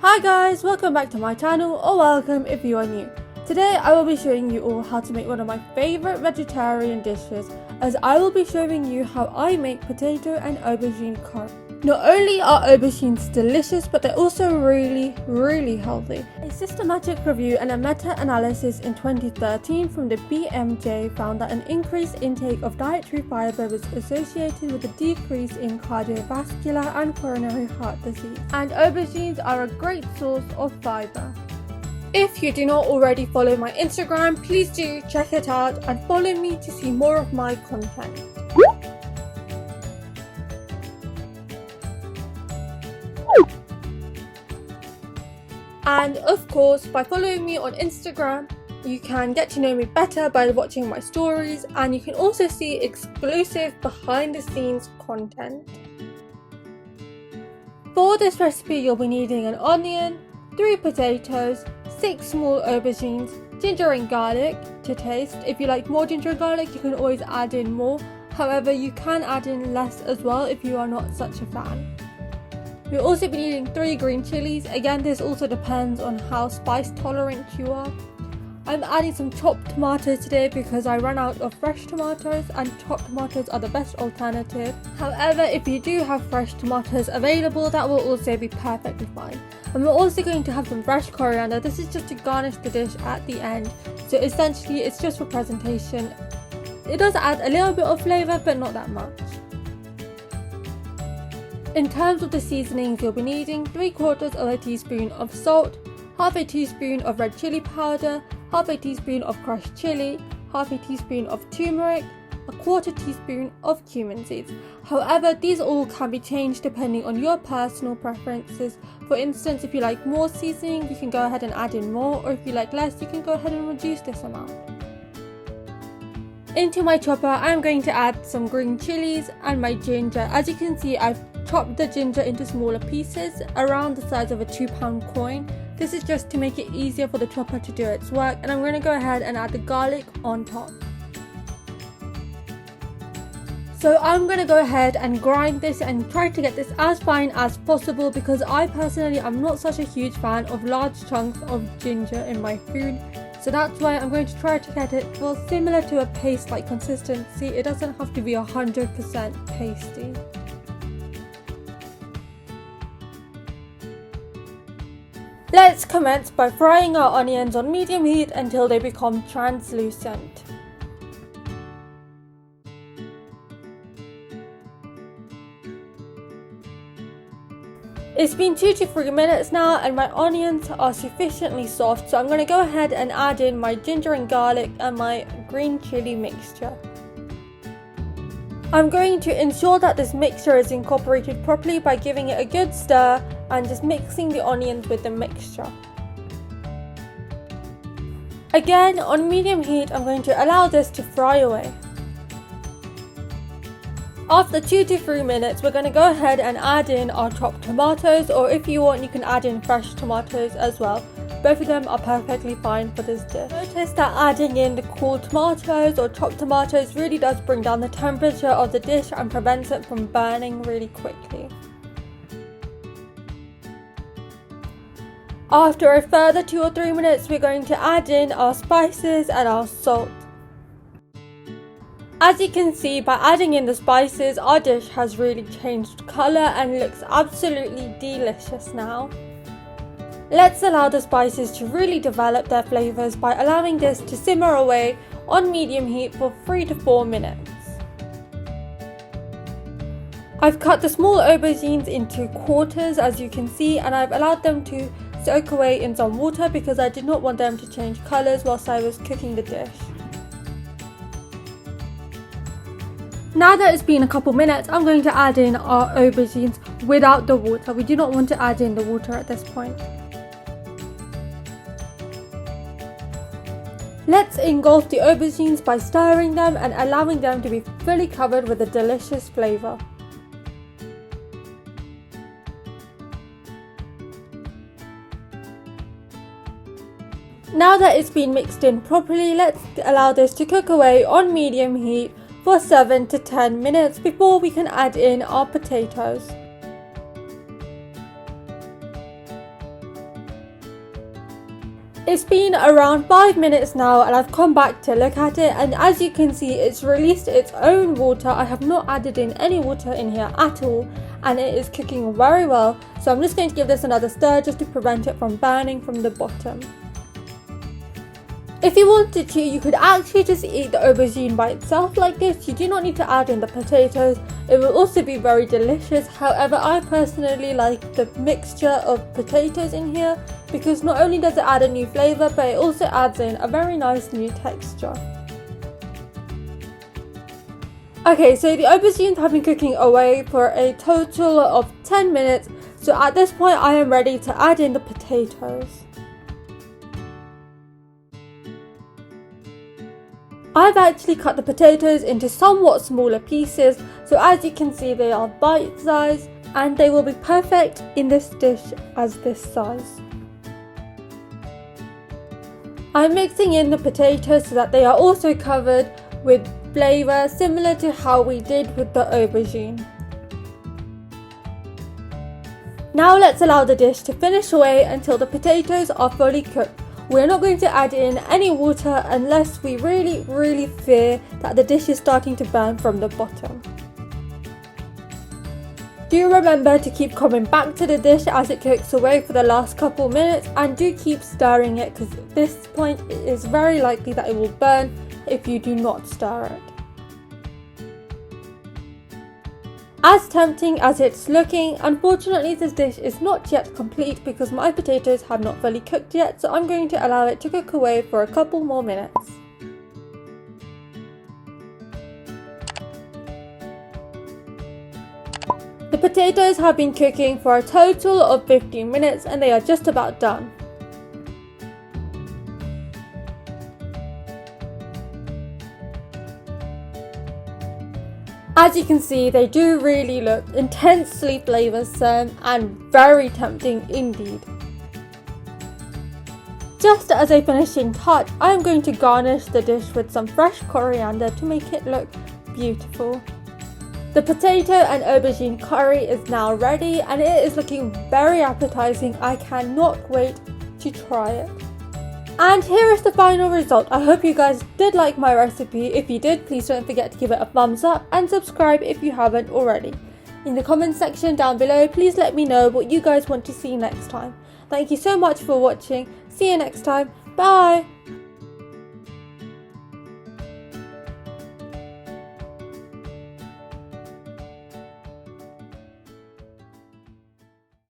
Hi guys, welcome back to my channel, or welcome if you are new. Today I will be showing you all how to make one of my favorite vegetarian dishes, as I will be showing you how I make potato and aubergine curry. Not only are aubergines delicious, but they're also really healthy. A systematic review and a meta-analysis in 2013 from the BMJ found that an increased intake of dietary fiber was associated with a decrease in cardiovascular and coronary heart disease, and aubergines are a great source of fiber. If you do not already follow my Instagram, please do check it out and follow me to see more of my content. And of course, by following me on Instagram, you can get to know me better by watching my stories, and you can also see exclusive behind the scenes content. For this recipe, you'll be needing an onion, 3 potatoes, 6 small aubergines, ginger and garlic to taste. If you like more ginger and garlic, you can always add in more. However, you can add in less as well if you are not such a fan. You'll also be needing 3 green chilies. Again, this also depends on how spice tolerant you are. I'm adding some chopped tomatoes today because I ran out of fresh tomatoes, and chopped tomatoes are the best alternative. However, if you do have fresh tomatoes available, that will also be perfectly fine. And we're also going to have some fresh coriander. This is just to garnish the dish at the end. So essentially it's just for presentation. It does add a little bit of flavour, but not that much. In terms of the seasonings, you'll be needing 3/4 of a teaspoon of salt, half a teaspoon of red chili powder, half a teaspoon of crushed chili, half a teaspoon of turmeric, a 1/4 teaspoon of cumin seeds. However, these all can be changed depending on your personal preferences. For instance, if you like more seasoning, you can go ahead and add in more, or if you like less, you can go ahead and reduce this amount. Into my chopper, I'm going to add some green chilies and my ginger. As you can see, I've chopped the ginger into smaller pieces around the size of a £2 coin. This is just to make it easier for the chopper to do its work, and I'm going to go ahead and add the garlic on top. So I'm going to go ahead and grind this and try to get this as fine as possible, because I personally am not such a huge fan of large chunks of ginger in my food. So that's why I'm going to try to get it similar to a paste-like consistency. It doesn't have to be 100% pasty. Let's commence by frying our onions on medium heat until they become translucent. It's been 2 to 3 minutes now, and my onions are sufficiently soft, so I'm going to go ahead and add in my ginger and garlic and my green chili mixture. I'm going to ensure that this mixture is incorporated properly by giving it a good stir and just mixing the onions with the mixture. Again, on medium heat, I'm going to allow this to fry away. After 2 to 3 minutes, we're going to go ahead and add in our chopped tomatoes, or if you want, you can add in fresh tomatoes as well. Both of them are perfectly fine for this dish. Notice that adding in the cool tomatoes or chopped tomatoes really does bring down the temperature of the dish and prevents it from burning really quickly. After a further 2 or 3 minutes, we're going to add in our spices and our salt. As you can see, by adding in the spices, our dish has really changed colour and looks absolutely delicious now. Let's allow the spices to really develop their flavours by allowing this to simmer away on medium heat for 3 to 4 minutes. I've cut the small aubergines into quarters, as you can see, and I've allowed them to soak away in some water because I did not want them to change colours whilst I was cooking the dish. Now that it's been a couple minutes, I'm going to add in our aubergines without the water. We do not want to add in the water at this point. Let's engulf the aubergines by stirring them and allowing them to be fully covered with a delicious flavour. Now that it's been mixed in properly, let's allow this to cook away on medium heat for 7 to 10 minutes before we can add in our potatoes. It's been around 5 minutes now and I've come back to look at it, and as you can see it's released its own water. I have not added in any water in here at all and it is cooking very well. So I'm just going to give this another stir just to prevent it from burning from the bottom. If you wanted to, you could actually just eat the aubergine by itself like this. You do not need to add in the potatoes. It will also be very delicious. However, I personally like the mixture of potatoes in here because not only does it add a new flavour, but it also adds in a very nice new texture. Okay, so the aubergines have been cooking away for a total of 10 minutes. So at this point I am ready to add in the potatoes. I've actually cut the potatoes into somewhat smaller pieces, so as you can see they are bite-sized and they will be perfect in this dish as this size. I'm mixing in the potatoes so that they are also covered with flavour similar to how we did with the aubergine. Now let's allow the dish to finish away until the potatoes are fully cooked. We're not going to add in any water unless we really fear that the dish is starting to burn from the bottom. Do remember to keep coming back to the dish as it cooks away for the last couple minutes, and do keep stirring it because at this point it is very likely that it will burn if you do not stir it. As tempting as it's looking, unfortunately this dish is not yet complete because my potatoes have not fully cooked yet, so I'm going to allow it to cook away for a couple more minutes. The potatoes have been cooking for a total of 15 minutes and they are just about done. As you can see, they do really look intensely flavoursome and very tempting indeed. Just as a finishing touch, I am going to garnish the dish with some fresh coriander to make it look beautiful. The potato and aubergine curry is now ready and it is looking very appetizing. I cannot wait to try it. And here is the final result. I hope you guys did like my recipe. If you did, please don't forget to give it a thumbs up and subscribe if you haven't already. In the comment section down below, please let me know what you guys want to see next time. Thank you so much for watching. See you next time. Bye!